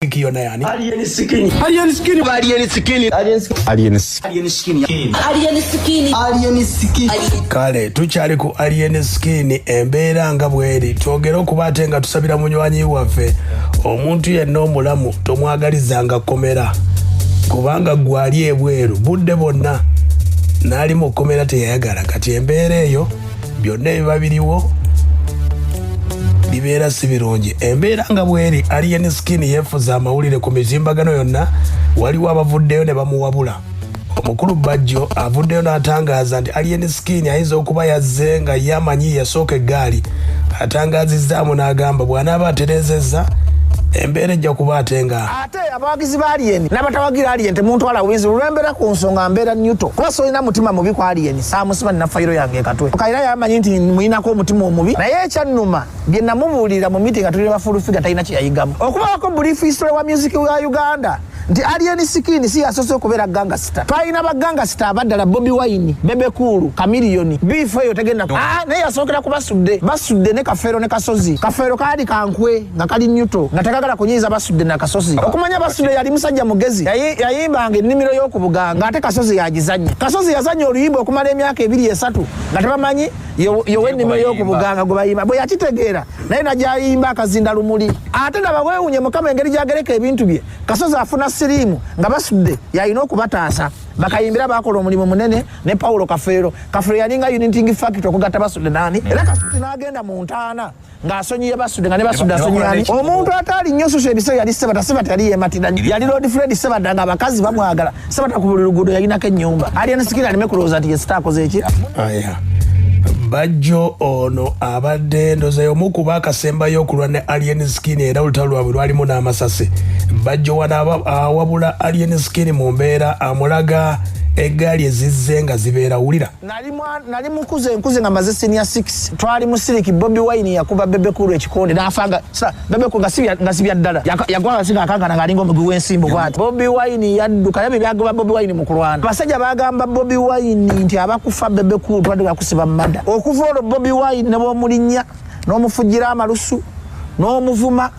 Kiona yani. Alien skinny. Alien skinny. Alien skinny. Alien skinny. Alien skinny. Alien skinny. Alien skinny. Kale tukyali ku alien skinny embeera nga bweri twogera okuba ate nga tusabira munywanyi waffe omuntu yenna omulamu tomwagalizanga komera kubanga gwali ebweru budde bonna n'ali mu komera teyayagala kati embeera eyo byonna ebiba biriwo bibeera si birungi embeera nga bweri alien skinny yeefuza amawulire ku mizimbagano yonna waliwo abavuddeyo ne bamuwabula omukulu Bajjo avuddeyo n'atangaaza nti alien skinny ayinza okuba yazze nga yamanyi yasooka eggaali atangaazizaamu n'agamba bw'anaaba atereezezza embeera ejja kuba ate nga ate abawagizi ba alien n'abatawagira alien temuntwala bubizi olw'embeera ku nsonga mbeera nnyuto kuba solina mutima mubi ku alien saamusiba nina fayiro yange ekatwe kayira yamanyi nti muyinako omutima omubi naye ekyannuma bye namubuulira mu miti nga tuli bafulufiga talina kye yayigamu okubawako brief history wa music wa Uganda nti alien skinny si yasoose okubeera gangster twalina bagangster abaddala Bobi Wine Bebe Cool Chameleone biifo eyo tegenda naye yasookera ku basudde ne Kafeero ne Kasozi Kafeero kaali kankwe nga kali nnyuto nga tegagala kunyiiza basudde na Kasozi okumanya basudde yali musajja mugezi yayimbanga ennimiro y'okubuganga ate Kasozi yagizanya Kasozi yazanya oluyimba okumala emyaka 2-3 nga tebamanyi yowe ennimiro y'okubuganga gwe bayimba bwe yakitegeera naye najayimba akazinda lumuli ate nabawewunye Mukama engeri gyagereka ebintu bye Kasozi afuna sirimu nga basudde yalina okubataasa bakayimbira bakola omulimu munene ne Paulo Kafeero yalinga uniting factory okugatta basudde nani era Kasozi n'agenda mu ntaana ng'asonyiye basudde nga ne basudde asonyani omuntu ataali nnyo soso ebiseera yali Sebata yali yematira yali Lord Fred Sebata nga abakazi bamwagala Sebata ku buli luguudo yalinako ennyumba alien skinny aleme kulowooza nti yesitaakoze eki Bajjo ono abadde ndozeeyo omukuba akasembayo okulwa ne alien skinny era olutalo lwabwe lwalimu n'amasasi Bajjo wabula alien skinny mu mbeera amulaga eggaali ezizze nga zibeera wulira nali mukuze nga maze senior 6 twali mu Siriki Bobi Wine yakuba Bebe Cool ekikonde n'afanga Bebe Cool nga sibya ddala yagwala singa akangana ng'alinga omugwi w'ensimbu bwati Bobi Wine yadduka yabe byagoba Bobi Wine mu kulwana abasajja bagamba Bobi Wine nti abakufa Bebe Cool twadde bakusiba mu madda okuva olwo Bobi Wine ne b'omulinnya n'omufugira amalusu n'omuvuma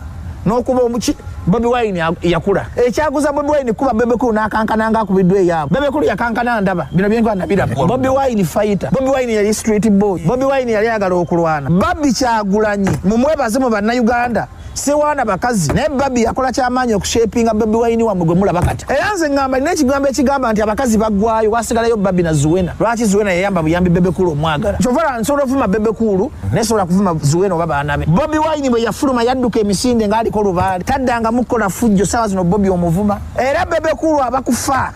n'okuba omuki Bobi Wine yakula ekyaguza Bobi Wine kuba Bebe Cool n'akankana nga akubiddwe yaabo Bebe Cool yakankana ndaba bino byenkwa nabira Bobi Wine fighter Bobi Wine yali street boy Bobi Wine yali agala okulwana Babi Kyagulanyi mumwebaze mu bannayuganda sewana bakazi naye Babi yakola kyamaanyi okushapinga Bobi Wine wa mugwe mulaba kati era nze ngamba nina ekigambo ekigamba nti abakazi baggwayo wasigalayo Babi na Zuwena lwaki Zuwena yayamba buyambi Bebe Cool omwagala kyovala nsobola okuvuma Bebe Cool nesobola kuvuma Zuwena oba baana be Bobi Wine bwe yafuluma yadduka emisinde ng'aliko lubaale taddanga mukola fujjo sawa zino Bobi omuvuma era Bebe Cool abakufa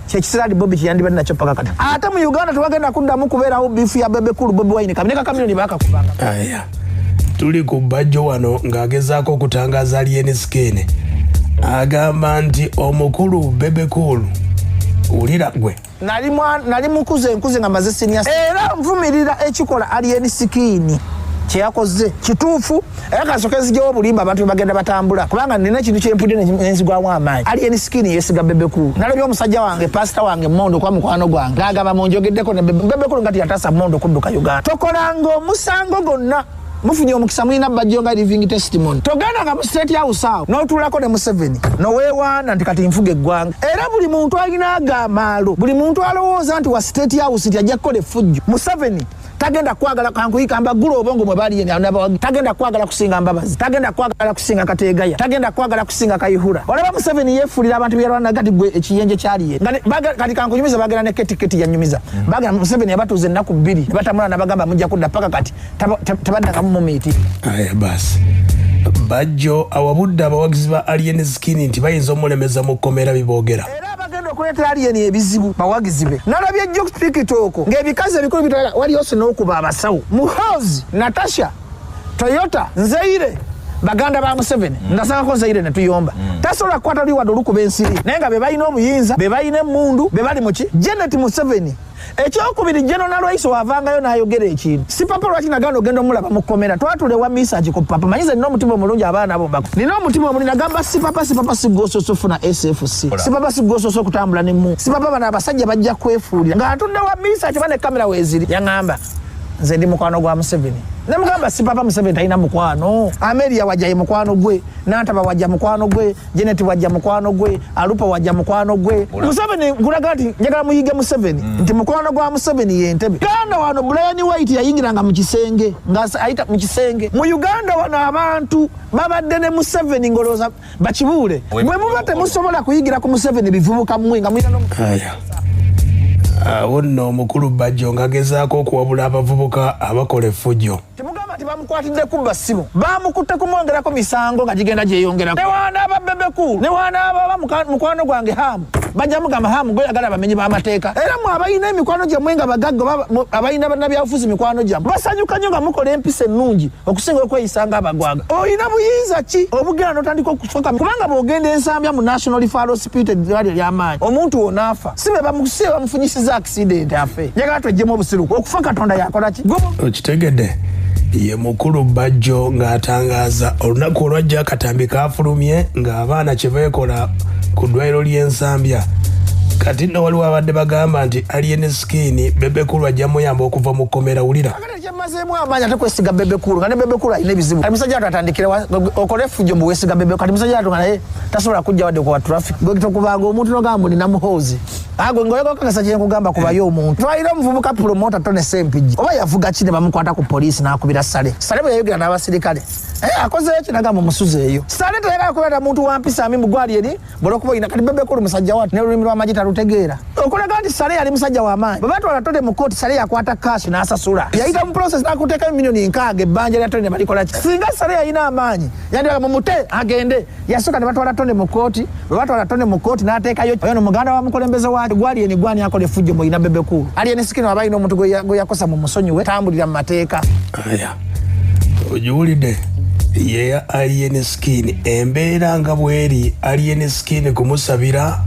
kyekisirali Bobi kiyandibadde nakyo paka kati ate mu Uganda tewagenda kuddamu kubeerawo biifu ya Bebe Cool Bobi Wine kabineka Chameleone bakakubanga tuli ku Bajjo wano ng'agezaako okutangaza alien skinny agamba nti omukulu Bebe Cool wulira gwe nali mukuze nga maze senior era nvumirira ekikola alien skinny kyeyakoze kituufu era kasooka ezigyawo obulimba abantu bagenda batambula kubanga nina ekintu kyempudde nenzigwamu amaanyi alien skinny yeesiga Bebe Cool nalabye omusajja wange pasita wange Mondo kwa mukwano gwange n'agamba munjogeddeko ne Bebe Cool nga teyataasa Mondo kudduka Uganda tokolanga omusango gonna mufunye omukisa mulina Bajjo nga living testimony togenda nga mu state house awo n'otuulako ne Museveni noweewaana nti kati nfuga eggwanga era buli muntu alina agamaalo buli muntu alowooza nti wa state house nti ajja kukola effujjo Museveni tagenda kwagala kankuyika mbagula obongo mwe bali tagenda kwagala kusinga Mbabazi tagenda kwagala kusinga Kategaya tagenda kwagala kusinga Kayihura olaba Museveni yeefulira abantu byalwana gati gwe ekiyenje kyaliye kati kankuyumiza bagenda ne keti yanyumiza bagenda Museveni yabatuuza ennaku 2 ne batamula nabagamba mujja kudda paka kati tebadda mu miti basi Bajjo awabudde abawagizi ba alien skinny nti bayinza omulemeza mu kkomera biboogera okuleetera alien ebizibu bawagizi be nalabye Jokes Pikitoko ng'ebikazi ebikulu bitwala waliyo n'okuba abasawo Muhoozi Natasha Toyota Nzeire baganda ba Museveni ndasangako Nzeire ne tuyomba tasobola kukwata oli wadde olukuba ensiri naye nga be balina omuyinza be balina emmundu be bali muki Janet Museveni ekyokubiri General Raisi wavangayo n'ayogera ekintu si papa lwaki naganda ogenda omulaba mu kkomera twatulewa message ku papa manyize nina omutima omulungi abaana abo mbako nina omutima omulungi nagamba si papa sigososo funa SFC si papa sigososo okutambula ne si papa bana abasajja bajja kwefuulira ng'atudde wa message bane kamera weeziri yaŋŋamba nze ndi mukwano gwa Museveni Namugamba si papa Museveni talina mukwano. Amelia wajja mukwano gwe, Nantaba wajja mukwano gwe, Janet wajja mukwano gwe, Alupa wajja mukwano gwe. Museveni kulaga ati njagala muyige Museveni. Nti mukwano gwa Museveni ye Entebbe. Uganda wano Brian White yayingiranga mu kisenge, ngasa ayita mu kisenge. Mu Uganda wano abantu babadde ne Museveni ngoloza bakibuule. Mwe muba temusobola kuyigira ku Museveni bivubuka mmwe nga mulina no. Awo nno omukulu Bajjo ngagezaako okuwabula abavubuka abakola effujjo. Temugamba ati bamukwatidde kubba ssimu. Bamukutte kumwongerako misango nga gigenda gyeyongerako. Ne wana aba Bebekulu, ne wana aba mukwano gwange Hamu. Bajja mugamba Hamu gwe yagala bamenyi b'amateeka. Era mwe abalina emikwano gyammwe nga bagagga abalina bannabyabufuzi mikwano gyammwe. Basanyuka nnyo nga mukola empisa ennungi okusinga okweyisanga abagwaga. Olina buyinza ki obugenda n'otandika okufoka kubanga bw'ogenda ensambya mu National Referral Hospital eddwaliro ly'amaanyi omuntu wonna afa. Si be bamufunyisiza accident afe. Njagala tweggyemu obusiruku okufa Katonda yakola ki? Okitegedde ye mukulu Bajjo ng'atangaaza olunaku olwajja akatambi kaafulumye ng'abaana kye beekola ku ddwaliro ly'ensambya. Kati nno waliwo abadde bagamba nti Alien Skin Bebekulu ajja muyamba okuva mu kkomera wulira. Kyamazeemu amaanyi ate kwesiga Bebekulu nga ne Bebekulu alina ebizibu. Kati musajja atandikira okole effujjo mbu weesiga Bebekulu. Kati musajja atunga naye tasobola kujja wadde ku traffic. Gwe kitokubanga omuntu n'ogamba nina muhoozi. Agwe ngoyeko kakasa kye nkugamba kubayo omuntu. Twalira omuvubuka promoter Tone Sempigi. Oba yavuga ki ne bamukwata ku poliisi n'akubira Sale. Sale bwe yayogera n'abasirikale. Akoze eki nagamba musuze eyo. Sale tayagala kubera muntu wampisa ami mugwali eri bolokuba ina kati Bebekulu musajja watu ne olulimi lw'amagita lutegeera. Okulaga nti Sale yali musajja w'amaanyi. Bwe batwala Tone mu kooti Sale yakwata cash n'asasula. Yayita mu process n'akuteeka milioni nkaaga ebbanja lya Tone ne balikola ki. Singa Sale yalina amaanyi yandikaga mu mute agende yasooka ne batwala Tone mu kooti. Bwe batwala Tone mu kooti n'ateekayo oyo no muganda wa mukulembeze waaki gwali eni gwani akola effujjo mu ina Bebekulu. Alien Skin abalina omuntu gwe yakosa mu musonyiwe tambulira mu mateeka. Aya ojiwulidde ye Alien Skin embeera nga bweri Alien Skin kumusabira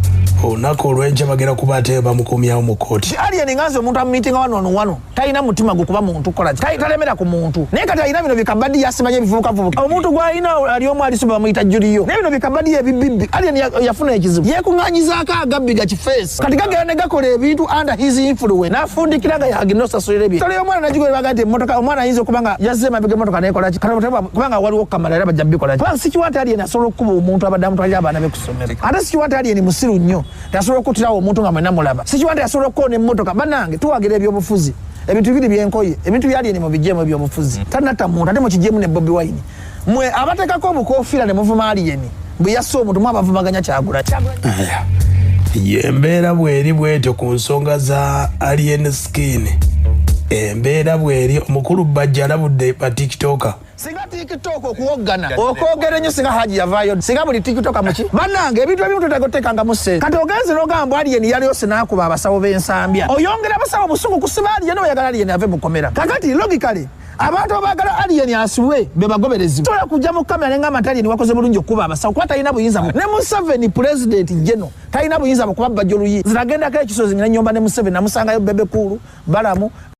olunaku olw'enkya bagera kuba ate bamukumyawo mu kooti. Alien nganze omuntu amumiitinga wano talina mutima gukuba muntu kola talemera ku muntu naye kati alina bino bikabadi yasimanye bivubuka omuntu gwalina ali omu alisuba bamuyita Juliyo naye bino bikabadi ebibibbi Alien yafuna ekizibu yekuŋŋanyizaako agabbi gakifeesi kati gagenda ne gakola ebintu under his influence n'afundikira nga yaginosasulira ebye tole omwana nagigolebaga nti emmotoka omwana ayinza okuba nga yazze emabega emmotoka nekola ki kubanga waliwo kamala era bajja bikola ki sikiwante Alien asobola okukuba omuntu abadde amutwalira abaana be ku ssomero ate sikiwante Alien musiru nnyo tasobola okutirawo omuntu nga mwena mulaba sikiwante asobola okukoona emmotoka bannange tuwagira ebyobufuzi ebintu bibiri byenkoye ebintu byali eni mu bijjemu ebyobufuzi tanata muntu ate mukijjemu ne Bobi Wine mwe abateekako obukofiira ne muvuma Alien bwe yasse omuntu mwe abavumaganya kyagula yembeera bweri bwetyo ku nsonga za Alien Skin embeera bweri omukulu Bajjo alabudde ba TikToker singa TikTok okuwoggana okwogera nnyo singa Haji yavaayo singa buli TikToker muki bannange ebintu ebimu tutagoteekanga mu ssente kati ogenze n'ogamba Alien yaliyose n'akuba abasawo b'ensambya oyongera abasawo obusungu kusiba Alien oyagala Alien ave mu kkomera kakati logically abantu abaagala Alien asibwe be bagoberezi tola kujja mu kamera nenga Alien wakoze bulungi okuba abasawo kuba talina buyinza ne Museveni president General talina buyinza bukuba Bajjo luyi ziragendako ekisozi ngina nnyomba ne Museveni namusangayo Bebekulu Balamu